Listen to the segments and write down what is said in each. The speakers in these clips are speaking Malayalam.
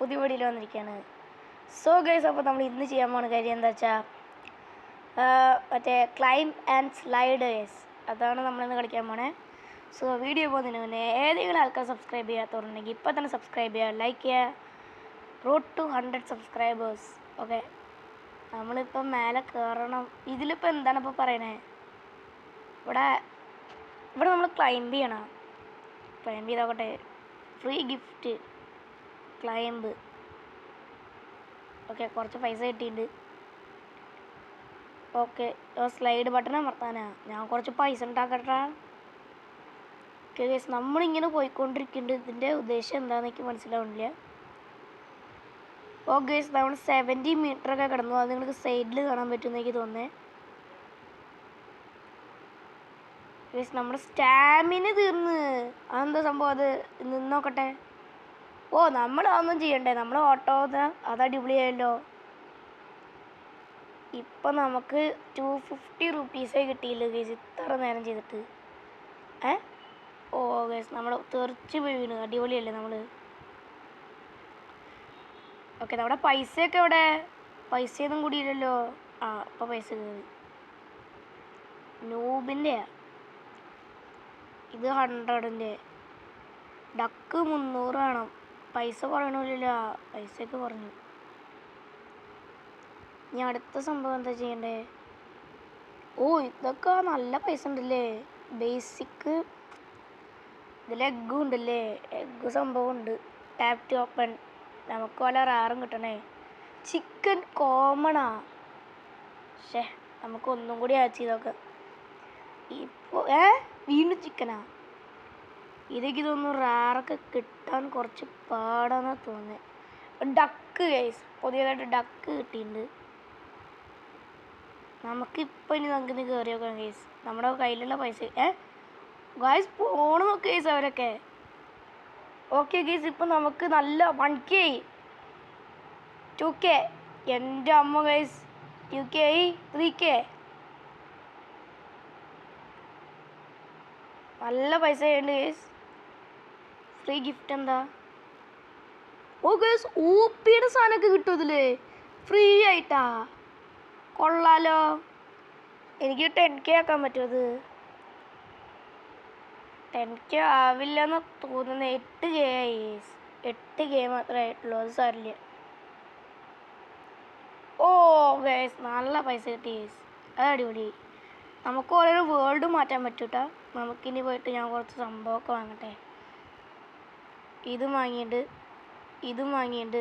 പുതിയ വീഡിയോയിൽ വന്നിരിക്കുകയാണ്. സോ ഗൈസ്, അപ്പോൾ നമ്മൾ ഇന്ന് ചെയ്യാൻ പോകുന്ന കാര്യം എന്താ വെച്ചാൽ മറ്റേ ക്ലൈംബ് ആൻഡ് സ്ലൈഡ് ഗൈസ്, അതാണ് നമ്മളിന്ന് കളിക്കാൻ പോണേ. സോ വീഡിയോ പോകുന്നതിന് മുന്നേ ഏതെങ്കിലും ആൾക്കാർ സബ്സ്ക്രൈബ് ചെയ്യാത്തവരുണ്ടെങ്കിൽ ഇപ്പോൾ തന്നെ സബ്സ്ക്രൈബ് ചെയ്യുക, ലൈക്ക് ചെയ്യുക. Road to 100 subscribers. ഓക്കെ, നമ്മളിപ്പം മേലെ കയറണം. ഇതിലിപ്പോൾ എന്താണ് ഇപ്പോൾ പറയണേ? ഇവിടെ നമ്മൾ ക്ലൈംബ് ചെയ്യണം. ക്ലൈംബ് ചെയ്തോട്ടെ, ഫ്രീ ഗിഫ്റ്റ് ക്ലൈംബ്. ഓക്കെ, കുറച്ച് പൈസ കിട്ടിയിട്ടുണ്ട്. ഓക്കെ, സ്ലൈഡ് ബട്ടൺ അമർത്താനാ. ഞാൻ കുറച്ച് പൈസ ഉണ്ടാക്കട്ടെ. ഓക്കെ ഗൈസ്, നമ്മളിങ്ങനെ പോയിക്കൊണ്ടിരിക്കുന്നുണ്ട്. ഇതിൻ്റെ ഉദ്ദേശം എന്താണെന്ന് എനിക്ക് മനസ്സിലാവുന്നില്ല. ഓ ഗൈസ്, നമ്മൾ 70 മീറ്ററൊക്കെ കിടന്നു. അത് നിങ്ങൾക്ക് സൈഡിൽ കാണാൻ പറ്റുമെന്ന് എനിക്ക് തോന്നുന്നേ. ഗൈസ്, നമ്മുടെ സ്റ്റാമിന തീർന്ന്. അതെന്താ സംഭവം? അത് നിന്നോക്കട്ടെ. ഓ, നമ്മൾ അതൊന്നും ചെയ്യണ്ടേ, നമ്മൾ ഓട്ടോ അത് അടിപൊളിയായല്ലോ. ഇപ്പം നമുക്ക് 250 റുപ്പീസേ കിട്ടിയില്ല ഗൈസ്, ഇത്ര നേരം ചെയ്തിട്ട്. ഓ ഗൈസ്, നമ്മൾ തെറിച്ച് പോയി വീണ്. അടിപൊളിയല്ലേ നമ്മൾ. ഓക്കെ, നമ്മുടെ പൈസയൊക്കെ എവിടെ? പൈസയൊന്നും കൂടിയില്ലല്ലോ. ആ, ഇപ്പോൾ പൈസ കയറി. നൂബിൻ്റെയാ ഇത്, 100ൻ്റെ. ഡക്ക് 300 വേണം. പൈസ കുറയണില്ല, പൈസയൊക്കെ കുറഞ്ഞു. ഇനി അടുത്ത സംഭവം എന്താ ചെയ്യണ്ടേ? ഓ, ഇതൊക്കെ നല്ല പൈസ ഉണ്ടല്ലേ. ബേസിക്ക് ഇതിൽ എഗ്ഗും ഉണ്ടല്ലേ. എഗ്ഗ് സംഭവം ഉണ്ട്. Tap to open. നമുക്ക് വല്ല റാറും കിട്ടണേ. ചിക്കൻ കോമണാ. പക്ഷേ നമുക്ക് ഒന്നും കൂടി ആഡ് ചെയ്ത് നോക്കാം. ഇപ്പോൾ വീണ്ടും ചിക്കനാ. ഇതൊക്കെ തോന്നുന്നു റാറൊക്കെ കിട്ടാൻ കുറച്ച് പാടാന്നാണ് തോന്നുന്നത്. ഡക്ക് ഗൈസ്, പുതിയതായിട്ട് ഡക്ക് കിട്ടിയിട്ടുണ്ട്. നമുക്കിപ്പോൾ ഇനി നമുക്ക് കയറി നോക്കാം ഗൈസ്. നമ്മുടെ കയ്യിലുള്ള പൈസ ഗൈസ് പോണ നോക്ക് ഗൈസ് അവരൊക്കെ. ഓക്കെ ഗൈസ്, ഇപ്പം നമുക്ക് നല്ല 1K 2K. എൻ്റെ അമ്മ ഗൈസ്, 2K 3K. നല്ല പൈസ ഉണ്ട് ഗൈസ്. ഫ്രീ ഗിഫ്റ്റ് എന്താ? ഓ ഗൈസ്, ഊപ്പിയുടെ സാധനമൊക്കെ കിട്ടും ഇതിൽ ഫ്രീ ആയിട്ടാ. കൊള്ളാലോ. എനിക്ക് 10K ആക്കാൻ പറ്റുമോ? അത് 10K ആവില്ലെന്ന് തോന്നുന്നത്. 8K ആയി. 8K മാത്രമേ ആയിട്ടുള്ളൂ. അത് സാരില്ല. ഓ ഗൈസ്, നല്ല പൈസ കിട്ടി ഗൈസ്. അത് അടിപൊളി. നമുക്ക് ഓരോ വേൾഡ് മാറ്റാൻ പറ്റൂട്ടാ. നമുക്കിനി പോയിട്ട് ഞാൻ കുറച്ച് സംഭവമൊക്കെ വാങ്ങട്ടെ. ഇതും വാങ്ങിയിട്ട് ഇതും വാങ്ങിയിട്ട്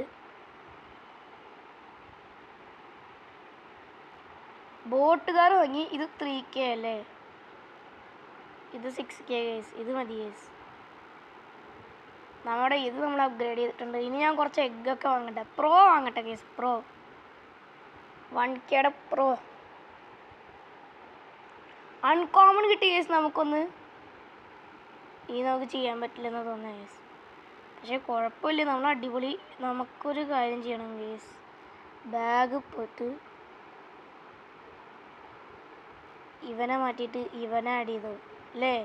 ബോട്ടുകാർ വാങ്ങി. ഇത് 3K അല്ലേ? ഇത് 6K ഗൈസ്. ഇത് മതി ഗൈസ്. ഇത് നമ്മൾ അപ്ഗ്രേഡ് ചെയ്തിട്ടുണ്ട്. ഇനി ഞാൻ കുറച്ച് എഗ്ഗൊക്കെ വാങ്ങട്ടെ. പ്രോ വാങ്ങട്ടെ ഗൈസ്. പ്രോ 1Kയുടെ പ്രോ. അൺകോമൺ കിട്ടി ഗൈസ് നമുക്കൊന്ന്. ഇനി നമുക്ക് ചെയ്യാൻ പറ്റില്ലെന്ന് തോന്നുന്നു ഗൈസ്. പക്ഷേ കുഴപ്പമില്ല, നമ്മൾ അടിപൊളി. നമുക്കൊരു കാര്യം ചെയ്യണം ഗൈസ്. ബാഗ് പോയിട്ട് ഇവനെ മാറ്റിയിട്ട് ഇവനെ ആഡ് ചെയ്തു അല്ലേ?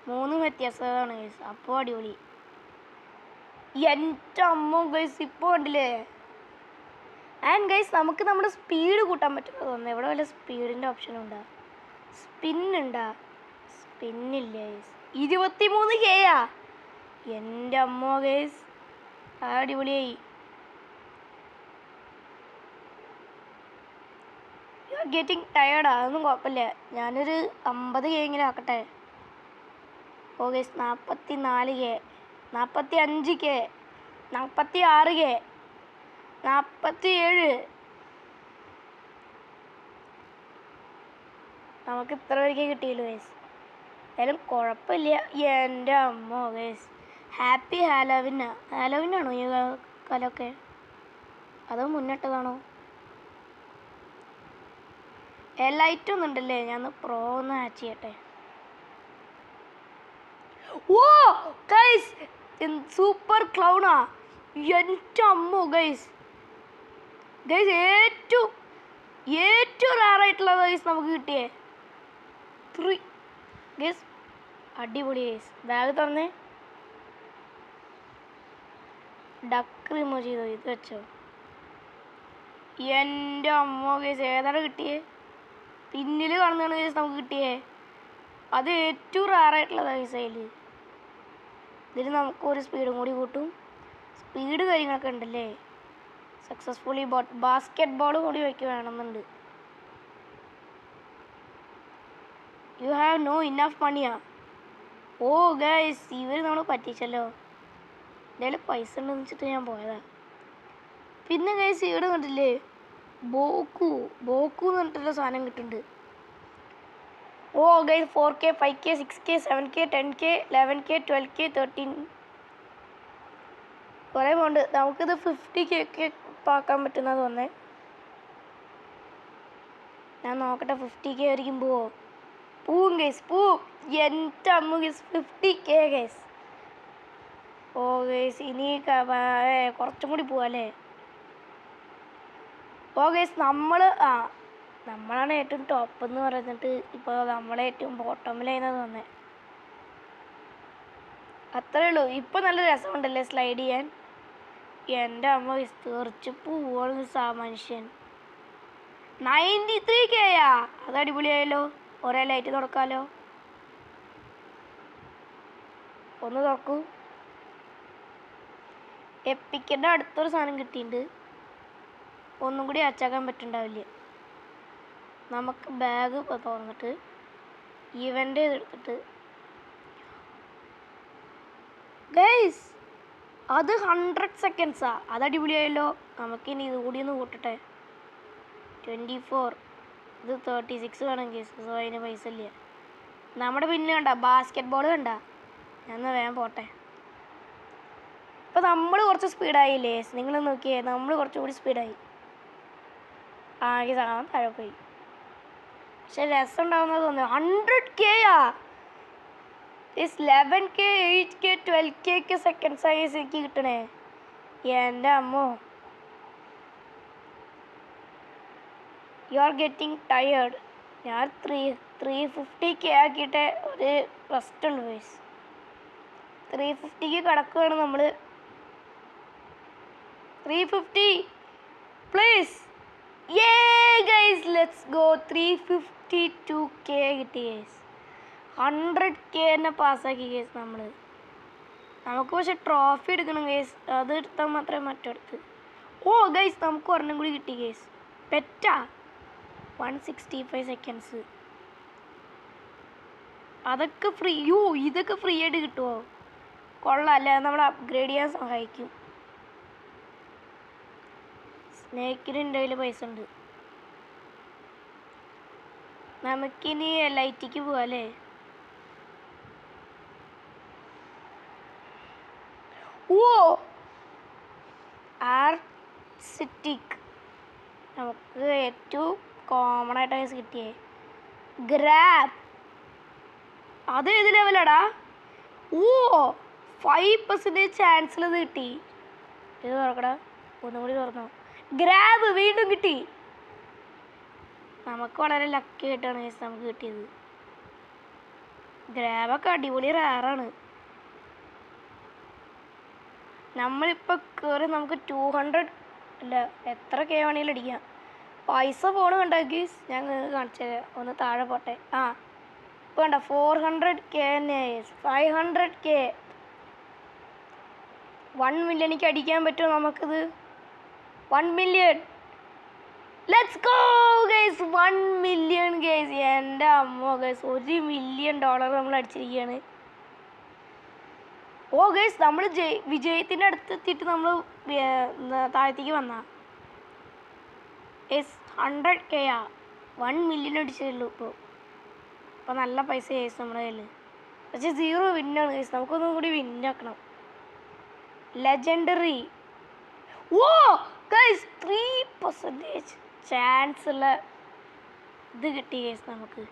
3 വ്യത്യാസമാണ് ഗൈസ്. അപ്പോൾ അടിപൊളി. എൻ്റെ അമ്മ ഗൈസ്, ഇപ്പോൾ കണ്ടില്ലേ? ആൻഡ് ഗൈസ്, നമുക്ക് നമ്മുടെ സ്പീഡ് കൂട്ടാൻ പറ്റുമെന്ന് തോന്നുന്നു. എവിടെ വല്ല സ്പീഡിൻ്റെ ഓപ്ഷൻ ഉണ്ടാ? സ്പിന്നുണ്ടാ? സ്പിന്നില്ല ഗൈസ്. 23K. എൻ്റെ അമ്മ ഗൈസ്, അടിപൊളിയായി. യു ആർ ഗെറ്റിംഗ് ടയേർഡാ? അതൊന്നും കുഴപ്പമില്ല. ഞാനൊരു 50K എങ്കിലും ആക്കട്ടെ. ഓ ഗൈസ്, 44K 45K 46K 47. നമുക്ക് ഇത്ര വരെയൊക്കെ കിട്ടിയല്ലോ ഗൈസ്. എന്തായാലും കുഴപ്പമില്ല. എൻ്റെ അമ്മ ഗൈസ്, ഹാപ്പി ഹാലോവിനാ. ഹാലോവിനാണോ ഈ കാലമൊക്കെ? അതോ മുന്നിട്ടതാണോ? ലൈറ്റ് ഒന്നും ഉണ്ടല്ലേ? ഞാൻ പ്രോ ഒന്ന് ഹാച്ച് ചെയ്യട്ടെ. ഓ ഗൈസ്, സൂപ്പർ ക്ലൗണാ. എൻ്റെ അമ്മ ഗൈസ്. ഗൈസ്, ഏറ്റവും റയറായിട്ടുള്ളത് ഗൈസ് നമുക്ക് കിട്ടിയേ 3 ഗൈസ്. അടിപൊളി ഗൈസ്. ബാഗ് തുറന്നേ. ഡക്ക് റിമൂവ് ചെയ്തോ, ഇത് വെച്ചോ. എൻ്റെ അമ്മ കേസ് ഏതാണ് കിട്ടിയേ? പിന്നിൽ കാണുന്നതാണ് കേസ് നമുക്ക് കിട്ടിയേ. അത് ഏറ്റവും റയറായിട്ടുള്ളതാണ് കേസ്. ഇതിൽ നമുക്ക് ഒരു സ്പീഡും കൂടി കൂട്ടും. സ്പീഡ് കാര്യങ്ങളൊക്കെ ഉണ്ടല്ലേ. സക്സസ്ഫുള്ളി ബാസ്കറ്റ് ബോൾ കൂടി വയ്ക്കുക വേണമെന്നുണ്ട്. യു ഹാവ് നോ ഇനഫ് മണിയാ. ഓ ഗൈസ്, ഇവർ നമ്മൾ പറ്റിച്ചല്ലോ. എന്തായാലും പൈസ ഉണ്ടെന്ന് വെച്ചിട്ട് ഞാൻ പോയതാ. പിന്നെ ഗൈസ് ഇവിടെ കണ്ടില്ലേ, ബോക്കു എന്ന് പറഞ്ഞിട്ടുള്ള സാധനം കിട്ടുന്നുണ്ട്. ഓ guys 4K 5K 6K 7K 10K 11K 12K 13 കുറേ പോണ്ട്. നമുക്കിത് 50K ഒക്കെ പാക്കാൻ പറ്റുന്ന തോന്നേ. ഞാൻ നോക്കട്ടെ 50K ആയിരിക്കും പോവും ഗൈസ്, പോവും. എൻ്റെ അമ്മ ഗൈസ് 50K ഗൈസ്. ഓ ഗൈസ് ഇനി കുറച്ചും കൂടി പോവാല്ലേ. ഓ ഗൈസ് നമ്മളാണ് ഏറ്റവും ടോപ്പ് എന്ന് പറഞ്ഞിട്ട് ഇപ്പോൾ നമ്മളെ ഏറ്റവും ബോട്ടമിലായിരുന്നു തോന്നേ. അത്രേ ഉള്ളൂ. ഇപ്പം നല്ല രസമുണ്ടല്ലേ സ്ലൈഡ് ചെയ്യാൻ. എൻ്റെ അമ്മ തെറിച്ച് പോവാണ് മനുഷ്യൻ. 93K അത് അടിപൊളിയായല്ലോ. ഒരേ ലൈറ്റ് തുറക്കാമല്ലോ. ഒന്ന് തുറക്കൂ. എപ്പിക്കിൻ്റെ അടുത്തൊരു സാധനം കിട്ടിയിട്ടുണ്ട്. ഒന്നും കൂടി അച്ചാക്കാൻ പറ്റുന്നുണ്ടാവില്ല. നമുക്ക് ബാഗ് തുറന്നിട്ട് ഇവൻ്റെ എടുത്തിട്ട് ഗൈസ് അത് 100 സെക്കൻഡ്സാ. അത് അടിപൊളിയായല്ലോ. നമുക്കിനി ഇത് കൂടി ഒന്ന് കൂട്ടട്ടെ. 24 ഇത് 36 വേണം ഗൈസ്. സോ അതിന് പൈസ ഇല്ല. നമ്മുടെ പിന്നെ കണ്ട ബാസ്കറ്റ് ബോൾ കണ്ട. ഞാൻ വേഗം പോട്ടെ. ഇപ്പം നമ്മൾ കുറച്ച് സ്പീഡായില്ലേ. നിങ്ങൾ നോക്കിയേ, നമ്മൾ കുറച്ചും കൂടി സ്പീഡായി. ആകെ സാധനം താഴെ പോയി. പക്ഷെ രസം ഉണ്ടാവുന്നത് തോന്നുന്നു. 100K 11K 8K 12K ഒക്കെ സെക്കൻഡ് സൈസ് എനിക്ക് കിട്ടണേ. എൻ്റെ അമ്മോ, യു ആർ ഗെറ്റിംഗ് ടയേർഡ്. ഞാൻ 350K ആക്കിയിട്ട് ഒരു റെസ്റ്റ് ഉണ്ട് ഗൈസ്. 350K കിടക്കുകയാണ് നമ്മൾ. 350 please. Guys let's go. 352K കിട്ടി ഗൈസ്. 100K തന്നെ പാസ്സാക്കി ഗൈസ് നമ്മൾ. നമുക്ക് പക്ഷെ ട്രോഫി എടുക്കണം ഗൈസ്. അത് എടുത്താൽ മാത്രമേ മറ്റെടുത്ത്. ഓ ഗൈസ് നമുക്ക് ഒരെണ്ണം കൂടി കിട്ടി ഗൈസ്. Peta 165 seconds. അതൊക്കെ ഫ്രീ. ഇതൊക്കെ ഫ്രീ ആയിട്ട് കിട്ടുമോ? കൊള്ളാം അല്ലേ. നമ്മൾ അപ്ഗ്രേഡ് ചെയ്യാൻ സഹായിക്കും. സ്നേക്കിന് എൻ്റെ കയ്യിൽ പൈസ ഉണ്ട്. നമുക്കിനി ലൈറ്റിക്ക് പോവാം അല്ലേ. ആർസിറ്റിക് നമുക്ക് ഏറ്റവും കോമൺ ആയിട്ട് കിട്ടിയേ. ഗ്രാബ് അത് ഏത് ലെവലാടാ? 5% ചാൻസിൽ ഇത് കിട്ടി. ഇത് തുറക്കടാ. ഒന്നും കൂടി തുറന്നോ. ഗ്രാബ് വീണ്ടും കിട്ടി. നമുക്ക് വളരെ ലക്കി ആയിട്ടാണ് നമുക്ക് കിട്ടിയത്. ഗ്രാബൊക്കെ അടിപൊളി റയറാണ്. നമ്മളിപ്പോൾ കയറി നമുക്ക് 200 അല്ല എത്ര K വേണമെങ്കിലും അടിക്കാം. പൈസ ഫോണ് കണ്ട ഗീസ്. ഞാൻ കാണിച്ചു തരാം. ഒന്ന് താഴെ പോട്ടെ. ഇപ്പോൾ കണ്ട 400K തന്നെ. 500K 1 മില്യണിക്ക് അടിക്കാൻ പറ്റുമോ നമുക്കിത്? 1 million. Let's go guys. 1 million guys. എൻ്റെ അമ്മ ഗൈസ് $1 മില്യൺ നമ്മൾ അടിച്ചിരിക്കുകയാണ്. ഓ ഗൈസ് നമ്മൾ വിജയത്തിൻ്റെ അടുത്തെത്തിയിട്ട് നമ്മൾ താഴത്തേക്ക് വന്ന 100K 1 മില്യൺ അടിച്ചതല്ലോ ഇപ്പോൾ നല്ല പൈസ ഗൈസ് നമ്മുടെ കയ്യിൽ. പക്ഷേ 0 വിന്നാണ് ഗൈസ്. നമുക്കൊന്നും കൂടി വിന്നാക്കണം. ലെജൻഡറി ഗൈസ് 3% ചാൻസ് ഉള്ള ഇത് കിട്ടി ഗൈസ് നമുക്ക്.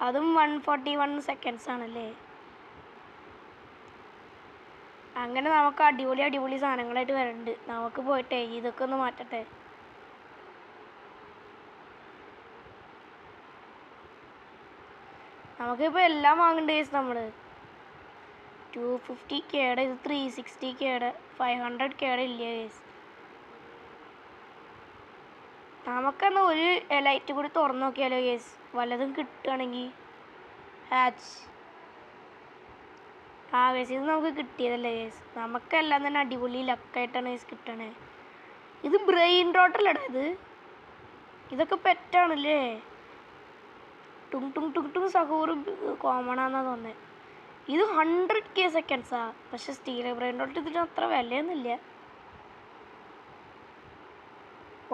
അതും 141 സെക്കൻഡ്സ് ആണല്ലേ. അങ്ങനെ നമുക്ക് അടിപൊളി സാധനങ്ങളായിട്ട് വരുന്നുണ്ട്. നമുക്ക് പോയിട്ടേ ഇതൊക്കെ ഒന്ന് മാറ്റട്ടെ. നമുക്കിപ്പോൾ എല്ലാം വാങ്ങണ്ട ഗൈസ്. നമ്മൾ 250Kയുടെ, ഇത് 360Kയുടെ, 500Kയുടെ ഇല്ല ഗൈസ്. നമുക്കെന്നാൽ ഒരു ലൈറ്റ് കൂടി തുറന്നു നോക്കിയാലോ ഗൈസ്, വല്ലതും കിട്ടുകയാണെങ്കിൽ. ഹാച്ച് ഗൈസ്, ഇത് നമുക്ക് കിട്ടിയതല്ലേ ഗൈസ്. നമുക്കെല്ലാം തന്നെ അടിപൊളി ലക്കായിട്ടാണ് ഗൈസ് കിട്ടണേ. ഇത് ബ്രെയിൻ റോട്ടല്ലടാ ഇത്. ഇതൊക്കെ പെറ്റാണല്ലേ. ടുങ് ടുങ് ടുങ് ടുങ് സഹൂർ കോമൺ ആണെന്നാണ് തോന്നുന്നത്. ഇത് 100K സെക്കൻഡ്സാ. പക്ഷെ സ്റ്റീൽ ബ്രെയിൻ റോട്ട് ഇതിന് അത്ര വിലയൊന്നുമില്ല.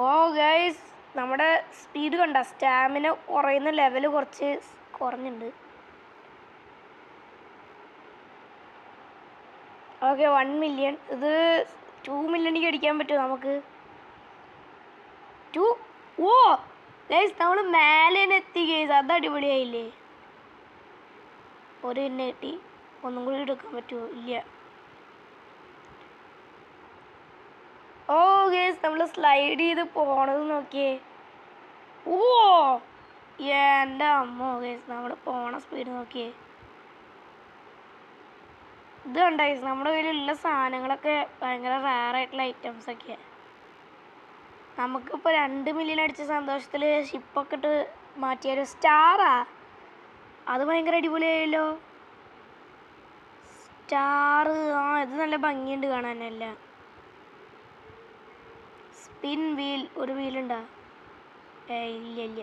ഓ ഗൈസ്, നമ്മുടെ സ്പീഡ് കണ്ട, സ്റ്റാമിന കുറയുന്ന ലെവൽ കുറച്ച് കുറഞ്ഞിട്ടുണ്ട്. Okay, 1 million. ഇത് 2 മില്യണിക്ക് അടിക്കാൻ പറ്റുമോ നമുക്ക്? ഓ ഗൈസ്, നമ്മൾ മേലെ എത്തി ഗൈസ്. അത് അടിപൊളിയായില്ലേ. ഒരു എണ്ണ കിട്ടി. ഒന്നും കൂടി എടുക്കാൻ പറ്റുമോ? ഇല്ല. ഓ ഗൈസ്, നമ്മൾ സ്ലൈഡ് ചെയ്ത് പോണത് നോക്കിയേ. ഓ എൻ്റെ അമ്മോ ഗൈസ്, നമ്മൾ പോണ സ്പീഡ് നോക്കിയേ. ഇത് കണ്ട ഗൈസ്, നമ്മുടെ കയ്യിലുള്ള സാധനങ്ങളൊക്കെ ഭയങ്കര റയറായിട്ടുള്ള ഐറ്റംസൊക്കെയാണ്. നമുക്കിപ്പോൾ 2 മില്യൺ അടിച്ച സന്തോഷത്തിൽ ഷിപ്പൊക്കെ ഇട്ട് മാറ്റിയാലോ. സ്റ്റാറാ, അത് ഭയങ്കര അടിപൊളിയായല്ലോ. സ്റ്റാർ, ഇത് നല്ല ഭംഗിയുണ്ട് കാണാനല്ല. സ്പിൻ വീൽ, ഒരു വീലുണ്ടാ? ഇല്ല ഇല്ല.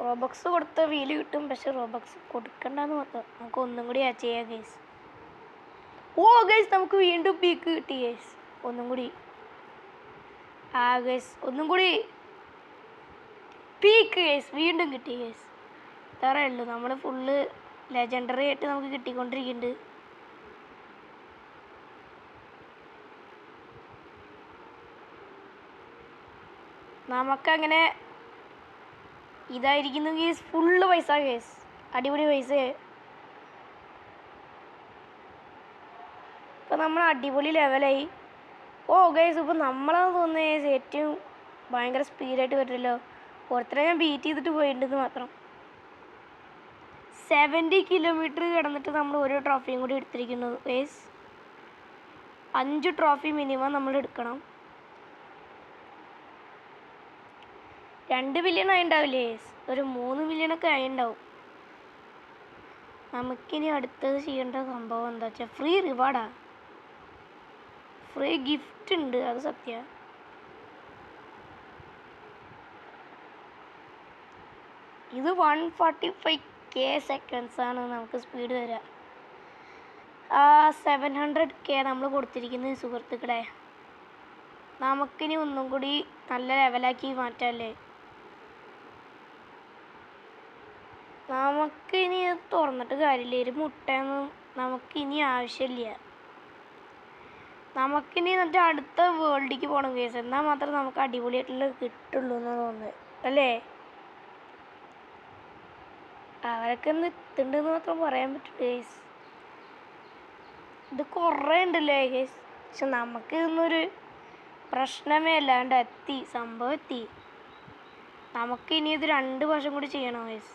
റോബക്സ് കൊടുത്ത വീല് കിട്ടും, പക്ഷെ റോബക്സ് കൊടുക്കണ്ടെന്ന് മാത്രം. നമുക്ക് ഒന്നും കൂടി ചെയ്യാം ഗൈസ്. ഓ ഗൈസ്, നമുക്ക് വീണ്ടും പീക്ക് കിട്ടി ഗൈസ്. ഒന്നും കൂടി. ഗൈസ്, ഒന്നും കൂടി പീക്ക് ഗൈസ്, വീണ്ടും കിട്ടി ഗൈസ്. ഇത്രയേ ഉള്ളൂ. നമ്മൾ ഫുള്ള് ലെജൻഡറി ആയിട്ട് നമുക്ക് കിട്ടിക്കൊണ്ടിരിക്കുന്നുണ്ട്. നമുക്കങ്ങനെ ഇതായിരിക്കുന്നു ഗൈസ്. ഫുള്ള് പൈസ ഗൈസ്, അടിപൊളി പൈസ. ഇപ്പം നമ്മൾ അടിപൊളി ലെവലായി. ഓ ഗൈസ്, ഇപ്പം നമ്മളാന്ന് തോന്നുന്നത് ഗൈസ് ഏറ്റവും ഭയങ്കര സ്പീഡായിട്ട് പറ്റില്ലല്ലോ. പുറത്തിനെ ഞാൻ ബീറ്റ് ചെയ്തിട്ട് പോയിട്ടുണ്ടെന്ന് മാത്രം. 70 കിലോമീറ്റർ കിടന്നിട്ട് നമ്മൾ ഒരു ട്രോഫിയും കൂടി എടുത്തിരിക്കുന്നു ഗൈസ്. 5 ട്രോഫി മിനിമം നമ്മൾ എടുക്കണം. 2 മില്യൺ ആയിണ്ടാവില്ലേ ഗൈസ്? ഒരു 3 മില്യണൊക്കെ ആയിണ്ടാവും. നമുക്കിനി അടുത്തത് ചെയ്യേണ്ട സംഭവം എന്താ വെച്ചാൽ ഫ്രീ റിവാർഡാ. ഫ്രീ ഗിഫ്റ്റ് ഉണ്ട്, അത് സത്യ. ഇത് 145K സെക്കൻഡ്സ് ആണ് നമുക്ക് സ്പീഡ് തരിക. 700K നമ്മൾ കൊടുത്തിരിക്കുന്നത് സുഹൃത്തുക്കളെ. നമുക്കിനി ഒന്നും കൂടി നല്ല ലെവലാക്കി മാറ്റാമല്ലേ. നമുക്കിനി തുറന്നിട്ട് കാര്യമില്ല. ഒരു മുട്ടയൊന്നും നമുക്കിനി ആവശ്യമില്ല. നമുക്കിനി എന്നിട്ട് അടുത്ത വേൾഡിലേക്ക് പോകണം കേസ്. എന്നാൽ മാത്രമേ നമുക്ക് അടിപൊളിയായിട്ടുള്ള കിട്ടുള്ളൂ എന്ന് തോന്നുന്നത് അല്ലേ. അവരൊക്കെ ഒന്ന് എത്തുണ്ടെന്ന് മാത്രം പറയാൻ പറ്റും കേസ്. ഇത് കുറേ ഉണ്ടല്ലേ കേസ്. പക്ഷെ നമുക്ക് ഇതൊന്നൊരു പ്രശ്നമേ അല്ലാണ്ട് എത്തി, സംഭവം എത്തി. നമുക്കിനി ഇത് 2 വർഷം കൂടി ചെയ്യണം കേസ്.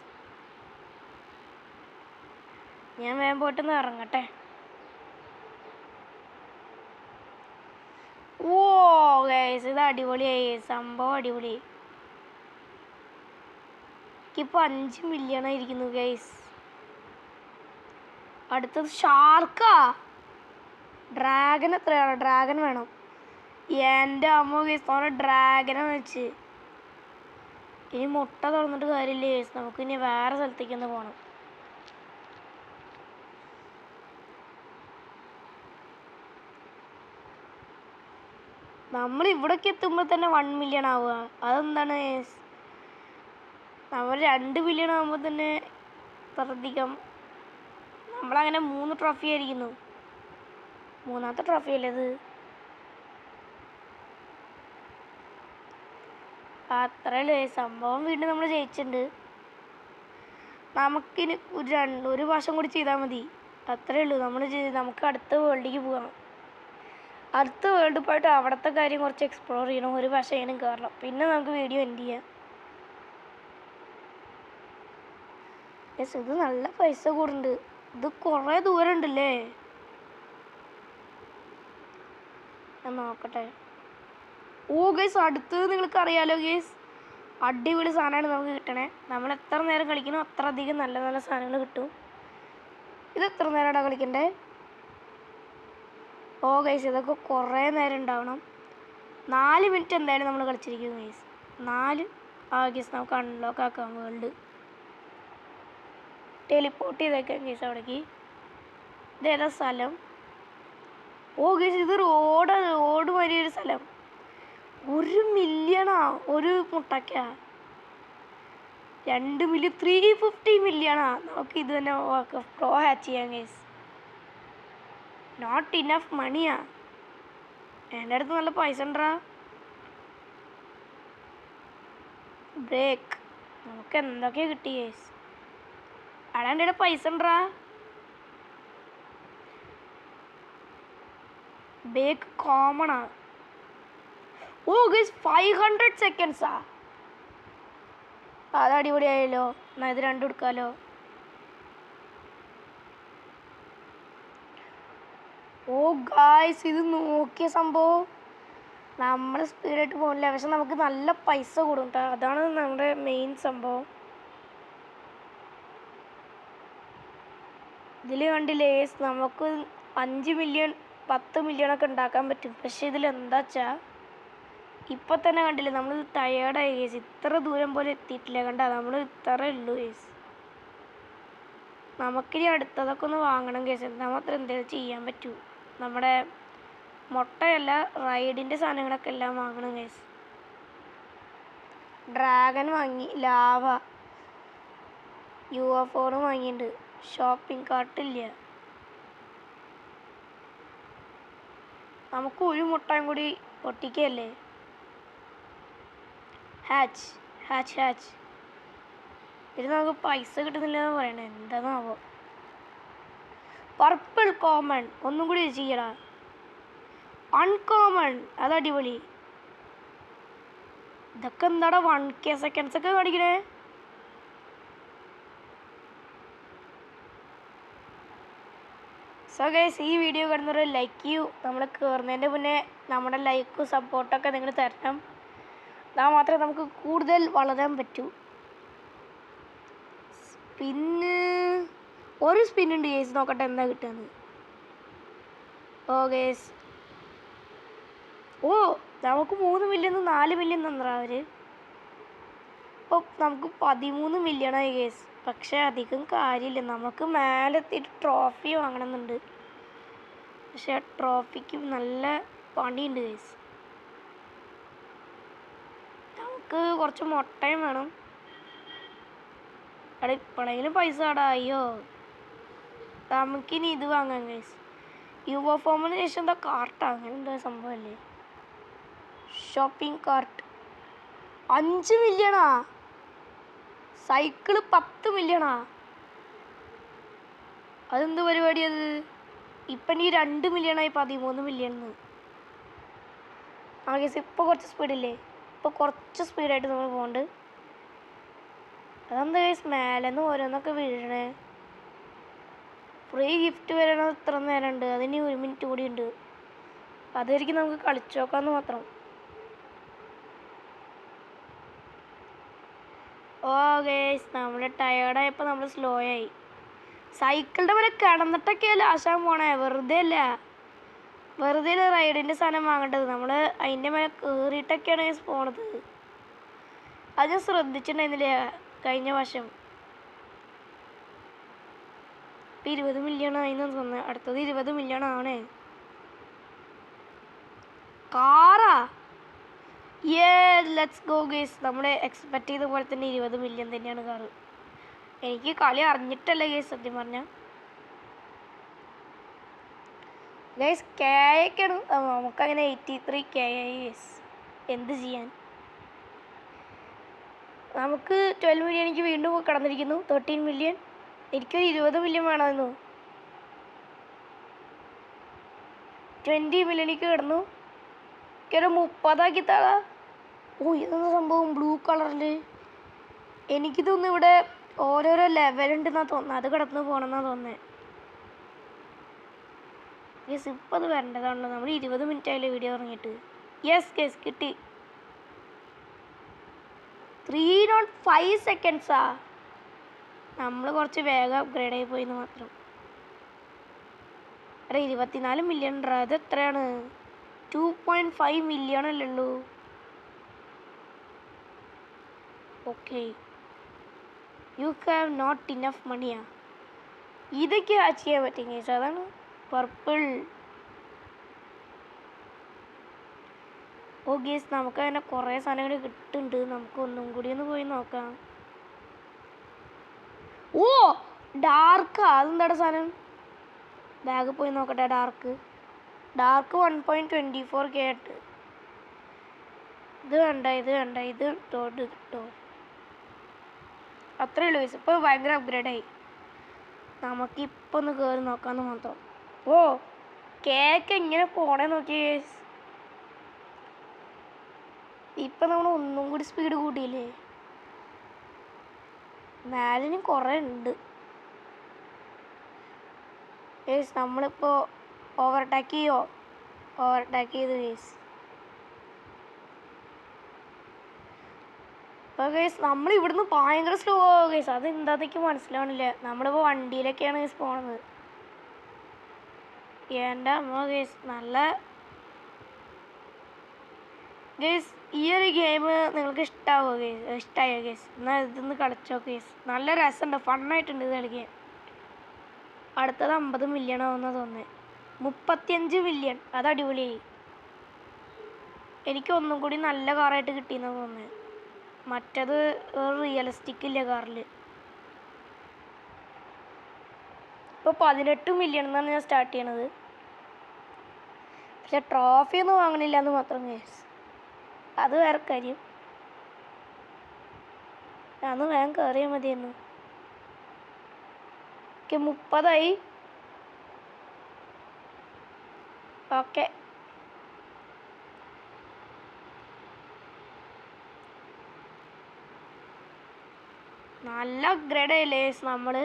ഞാൻ വേഗം പോയിട്ടൊന്ന് ഇറങ്ങട്ടെ. ഓ ഗൈസ്, ഇത് അടിപൊളിയായി, സംഭവം അടിപൊളി. എനിക്കിപ്പോൾ 5 മില്യൺ ആയിരിക്കുന്നു ഗൈസ്. അടുത്തത് ഷാർക്കാ. ഡ്രാഗൺ എത്രയാണ്? ഡ്രാഗൺ വേണം. എൻ്റെ അമ്മ ഗൈസ്, നമ്മുടെ ഡ്രാഗനെ വെച്ച് ഇനി മുട്ട തുറന്നിട്ട് കാര്യമില്ല ഗൈസ്. നമുക്കിനി വേറെ സ്ഥലത്തേക്ക് ഒന്ന് പോകണം. നമ്മൾ ഇവിടേക്ക് എത്തുമ്പോൾ തന്നെ 1 മില്യൺ ആവുക. അതെന്താണ് ഗൈസ്? നമ്മൾ 2 മില്യൺ ആകുമ്പോൾ തന്നെ ഇത്രയധികം. നമ്മളങ്ങനെ 3 ട്രോഫി ആയിരിക്കുന്നു. 3ാമത്തെ ട്രോഫി അല്ലേ ഇത്? അത്രയല്ലേ സംഭവം. വീണ്ടും നമ്മൾ ജയിച്ചിട്ടുണ്ട്. നമുക്കിനി ഒരു വർഷം കൂടി ചെയ്താൽ മതി. അത്രയേ ഉള്ളൂ. നമുക്ക് അടുത്ത വേൾഡിലേക്ക് പോകാം. അടുത്ത വേൾഡ് പോയിട്ട് അവിടുത്തെ കാര്യം കുറച്ച് എക്സ്പ്ലോർ ചെയ്യണം. ഒരു വർഷം കയറണം. പിന്നെ നമുക്ക് വീഡിയോ എൻഡ് ചെയ്യാം. യെസ്, ഇത് നല്ല പൈസ കൂടുന്നുണ്ട്. ഇത് കുറേ ദൂരം ഉണ്ടല്ലേ. ഞാൻ നോക്കട്ടെ. ഓ ഗൈസ്, അടുത്തത് നിങ്ങൾക്ക് അറിയാലോ ഗൈസ്, അടിപൊളി സാധനമാണ് നമുക്ക് കിട്ടണേ. നമ്മൾ എത്ര നേരം കളിക്കണോ അത്ര അധികം നല്ല നല്ല സാധനങ്ങൾ കിട്ടും. ഇത് എത്ര നേരമാണ് കളിക്കണ്ടേ? ഓ ഗൈസ്, ഇതൊക്കെ കുറേ നേരം ഉണ്ടാവണം. 4 മിനിറ്റ് എന്തായാലും നമ്മൾ കളിച്ചിരിക്കും ഗൈസ്. 4 ഗൈസ് നമുക്ക് അൺലോക്ക് ആക്കാം. വേൾഡ് ടെലിപ്പോർട്ട് ചെയ്തേക്കാം ഗൈസ് അവിടേക്ക്. ഇതേതാ സ്ഥലം? ഓ ഗൈസ്, ഇത് റോഡ് വലിയൊരു സ്ഥലം. 1 മില്യണാ ഒരു മുട്ടയ്ക്ക. 2 മില്യൺ 350 മില്യണാ. നമുക്ക് ഇത് തന്നെ പ്രോ ഹാച്ച് ചെയ്യാം ഗൈസ്. നോട്ട് ഇനഫ് മണിയാ. എൻ്റെ അടുത്ത് നല്ല പൈസ ഉണ്ടാ. ബ്രേക്ക് നമുക്ക് എന്തൊക്കെയാ കിട്ടി ഗൈസ്. അവിടെ എൻ്റെ പൈസ ഉണ്ടാ. ബ്രേക്ക് കോമണാ. ഓ ഗൈസ് 500 സെക്കൻഡ്സാ. അത് അടിപൊളിയായല്ലോ. എന്നാൽ ഇത് രണ്ടും എടുക്കാമല്ലോ. ഓ ഗായ്സ്, ഇത് നോക്കിയ സംഭവം നമ്മൾ സ്പീഡായിട്ട് പോകില്ല, പക്ഷെ നമുക്ക് നല്ല പൈസ കൂടും കേട്ടോ. അതാണ് നമ്മുടെ മെയിൻ സംഭവം. ഇതിൽ കണ്ടില്ലേ, നമുക്ക് 5 മില്യൺ 10 മില്യണൊക്കെ ഉണ്ടാക്കാൻ പറ്റും. പക്ഷെ ഇതിലെന്താ വെച്ചാൽ ഇപ്പം തന്നെ കണ്ടില്ലേ, നമ്മൾ ടയേർഡായി കേസ്. ഇത്ര ദൂരം പോലെ എത്തിയിട്ടില്ല. കണ്ട, നമ്മൾ ഇത്ര ഉള്ളൂ കേസ്. നമുക്കിനി അടുത്തതൊക്കെ ഒന്ന് വാങ്ങണം കേസ്. എന്നാൽ മാത്രം എന്തെങ്കിലും ചെയ്യാൻ പറ്റൂ. നമ്മുടെ മുട്ടയല്ല, റൈഡിൻ്റെ സാധനങ്ങളൊക്കെ എല്ലാം വാങ്ങണം കേസ്. ഡ്രാഗൺ വാങ്ങി, ലാവ, UFO വാങ്ങിയിട്ടുണ്ട്. ഷോപ്പിംഗ് കാർട്ടില്ല. നമുക്ക് ഒരു മുട്ടയും കൂടി പൊട്ടിക്കല്ലേ. ഹാച്ച് ഇത് നമുക്ക് പൈസ കിട്ടുന്നില്ലെന്ന് പറയണേ. എന്താണാവോ. പർപ്പിൾ കോമൺ ഒന്നും കൂടി ചെയ്യടാ. അൺകോമൺ അത് അടിപൊളി. ഇതൊക്കെ എന്താടാ 1K സെക്കൻഡ്സ് ഒക്കെ കാണിക്കണേ. സോ ഗൈസ്, ഈ വീഡിയോ കാണുന്നവർ ലൈക്ക് ചെയ്യൂ. നമ്മൾ കയറുന്നതിൻ്റെ മുന്നേ നമ്മുടെ ലൈക്കും സപ്പോർട്ടൊക്കെ നിങ്ങൾ തരണം. എന്നാൽ മാത്രമേ നമുക്ക് കൂടുതൽ വളരാൻ പറ്റൂ. ഒരു സ്പിന്നുണ്ട് ഗൈസ്, നോക്കട്ടെ എന്താ കിട്ടുന്നത്. ഓ ഗൈസ്, ഓ നമുക്ക് 3 മില്യൺ 4 മില്യൺ തന്നറാ അവർ. ഇപ്പോൾ നമുക്ക് 13 മില്യണായി ഗൈസ്. പക്ഷേ അധികം കാര്യമില്ല. നമുക്ക് മേലെ എത്തിയിട്ട് ട്രോഫി വാങ്ങണമെന്നുണ്ട്. പക്ഷെ ട്രോഫിക്ക് നല്ല പണിയുണ്ട് ഗൈസ്. നമുക്ക് കുറച്ച് മുട്ടയും വേണം. അവിടെ ഇപ്പോഴെങ്കിലും പൈസ അയ്യോ. നമുക്കിനി ഇത് വാങ്ങാം ഗൈസ്. UFOന് ശേഷം എന്താ കാർട്ട്, അങ്ങനെ എന്താ സംഭവമല്ലേ. ഷോപ്പിംഗ് കാർട്ട് 5 മില്യണാ. സൈക്കിള് 10 മില്യണാ. അതെന്ത് പരിപാടി അത്? ഇപ്പം ഈ 2 മില്യണായി 13 മില്യൺ. ഗൈസ്, ഇപ്പോൾ കുറച്ച് സ്പീഡില്ലേ. ഇപ്പോൾ കുറച്ച് സ്പീഡായിട്ട് നമ്മൾ പോകുന്നുണ്ട്. അതെന്താ ഗൈസ് മേലെന്ന് ഓരോന്നൊക്കെ വീഴണേ. ഫ്രീ ഗിഫ്റ്റ് വരണത് ഇത്ര നേരം ഉണ്ട്. അതിന് 1 മിനിറ്റ് കൂടി ഉണ്ട്. അതായിരിക്കും നമുക്ക് കളിച്ചു നോക്കാമെന്ന് മാത്രം. ഓ ഗൈസ്, നമ്മൾ ടയേർഡായപ്പോൾ നമ്മൾ സ്ലോ ആയി. സൈക്കിളിൻ്റെ വരെ കിടന്നിട്ടൊക്കെയല്ല ആശാൻ പോണേ. വെറുതെ റൈഡിൻ്റെ സാധനം വാങ്ങേണ്ടത്. നമ്മൾ അതിൻ്റെ മേലെ കയറിയിട്ടൊക്കെയാണ് ഗൈസ് പോണത്. അത് ഞാൻ ശ്രദ്ധിച്ചിട്ടുണ്ടായിരുന്നില്ല കഴിഞ്ഞ വർഷം. ഇപ്പം 20 മില്യൺ ആയിന്ന് തോന്നുന്നത്. അടുത്തത് 20 മില്യൺ ആവണേ. കാറാ. Let's go guys. നമ്മൾ എക്സ്പെക്ട് ചെയ്ത പോലെ തന്നെ 20 മില്യൺ തന്നെയാണ് കാറ്. എനിക്ക് കളി അറിഞ്ഞിട്ടല്ല ഗൈസ് സത്യം പറഞ്ഞാൽ. ഗൈസ് KAണ് നമുക്കങ്ങനെ 83K ഗൈസ്. എന്ത് ചെയ്യാൻ. നമുക്ക് 12 മില്യൺ എനിക്ക് വീണ്ടും കടന്നിരിക്കുന്നു. 13 മില്യൺ. എനിക്കൊരു 20 മില്യൺ വേണമായിരുന്നു. 20 മില്യണിക്ക് കിടന്നു. എനിക്കൊരു 30 താഴെ. ഓ, ഇതെന്താ സംഭവം ബ്ലൂ കളറിൽ. എനിക്കിതൊന്നും ഇവിടെ ഓരോരോ ലെവലുണ്ടെന്നാണ് തോന്നുന്നത്. അത് കിടന്ന് പോകണമെന്നാണ് തോന്നുന്നത്. ഗേസ് ഇപ്പം അത് വരേണ്ടതാണല്ലോ. നമ്മൾ 20 മിനിറ്റ് ആയില്ലേ വീഡിയോ തുടങ്ങിയിട്ട്. യെസ് ഗേസ് കിട്ടി. 305 സെക്കൻഡ്സാ. നമ്മൾ കുറച്ച് വേഗം അപ്ഗ്രേഡ് ആയി പോയിന്ന് മാത്രം. അല്ല 24 മില്യൺ ഡ്രാ. അത് എത്രയാണ്? 2.5 മില്യൺ അല്ലേ ഉള്ളൂ. Okay, you have not enough മണിയാ. ഇതൊക്കെ ഹാച്ച് ചെയ്യാൻ പറ്റും ഗേസ്. അതാണ് പർപ്പിൾ. ഓ ഗേസ് നമുക്ക് അങ്ങനെ കുറേ സാധനങ്ങൾ കിട്ടുന്നുണ്ട്. നമുക്ക് ഒന്നും കൂടി ഒന്ന് പോയി നോക്കാം. ഓ ഡാർക്ക്, അതെന്താ സാധനം? ബാഗ് പോയി നോക്കട്ടെ. ഡാർക്ക് 1.24 കേട്ട്. ഇത് വേണ്ട, ഇത് വേണ്ട, ഇത് കിട്ടോ. അത്രേ ഉള്ളൂ ഗേസ്. ഇപ്പോൾ ഭയങ്കര അപ്ഗ്രേഡായി. നമുക്കിപ്പോൾ ഒന്ന് കയറി നോക്കാമെന്ന് മാത്രം. ഓ കേക്ക് എങ്ങനെ പോണേ നോക്കിയേ ഗേസ്. ഇപ്പം നമ്മൾ ഒന്നും കൂടി സ്പീഡ് കൂട്ടിയില്ലേ. മാലിനും കുറേ ഉണ്ട് ഗേസ്. നമ്മളിപ്പോൾ ഓവർടേക്ക് ചെയ്ത് ഗേസ്. അപ്പോൾ ഗേസ് നമ്മൾ ഇവിടുന്ന് ഭയങ്കര സ്ലോ ഗേസ്. അത് എന്താന്നൊക്കെ മനസ്സിലാവണില്ല. നമ്മളിപ്പോൾ വണ്ടിയിലൊക്കെയാണ് ഗേസ് പോണത്. എൻ്റെ അമ്മ ഗേസ്, നല്ല ഗേസ് ഈ ഒരു ഗെയിം നിങ്ങൾക്ക് ഇഷ്ടമാവോ ഗേസ്? ഇഷ്ടമായോ ഗേസ്? എന്നാൽ ഇതൊന്ന് കളിച്ചോ ഗേസ്. നല്ല രസമുണ്ട്, ഫണ്ണായിട്ടുണ്ട് ഇത് കളിക്കാൻ. അടുത്തത് 50 മില്യൺ ആവുന്ന തോന്നുന്നത്. 35 മില്യൺ, അത് അടിപൊളിയായി. എനിക്ക് ഒന്നും കൂടി നല്ല കാറായിട്ട് കിട്ടിയെന്ന് തോന്നുന്നത്. മറ്റത് റിയലിസ്റ്റിക് ഇല്ല കാറിൽ. ഇപ്പോൾ 18 മില്യൺ എന്നാണ് ഞാൻ സ്റ്റാർട്ട് ചെയ്യണത്. പക്ഷെ ട്രോഫി ഒന്നും വാങ്ങണില്ല എന്ന് മാത്രം ഗേസ്. അത് വേറെ കാര്യം. അന്ന് വേഗം കയറിയാൽ മതിയെന്ന്. 30 ഓക്കെ. നല്ല അപ്ഗ്രേഡ് ആയില്ലേ നമ്മൾ.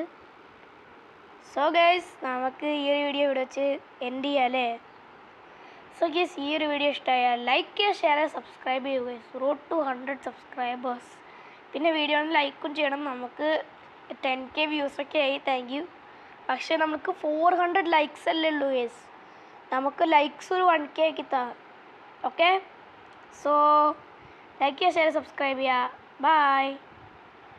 സോ ഗൈസ് നമുക്ക് ഈ ഒരു വീഡിയോ ഇവിടെ വെച്ച് എൻഡ് ചെയ്യാം അല്ലേ. സോ ഗൈസ് ഈ ഒരു വീഡിയോ ഇഷ്ടമായാൽ ലൈക്ക് ചെയ്യുക, ഷെയർ ചെയ്യുക, സബ്സ്ക്രൈബ് ചെയ്യുക ഗൈസ്. Road to 100 subscribers. പിന്നെ വീഡിയോ ലൈക്കും ചെയ്യണം. നമുക്ക് 10K വ്യൂസൊക്കെ ആയി, താങ്ക് യു. പക്ഷേ നമുക്ക് 400 ലൈക്സ് അല്ലേ ഉള്ളൂ ഗൈസ്. നമുക്ക് ലൈക്സ് ഒരു 1K ആക്കി താ. ഓക്കെ, സോ ലൈക്ക് ചെയ്യുക, ഷെയർ, സബ്സ്ക്രൈബ് ചെയ്യുക. ബൈ.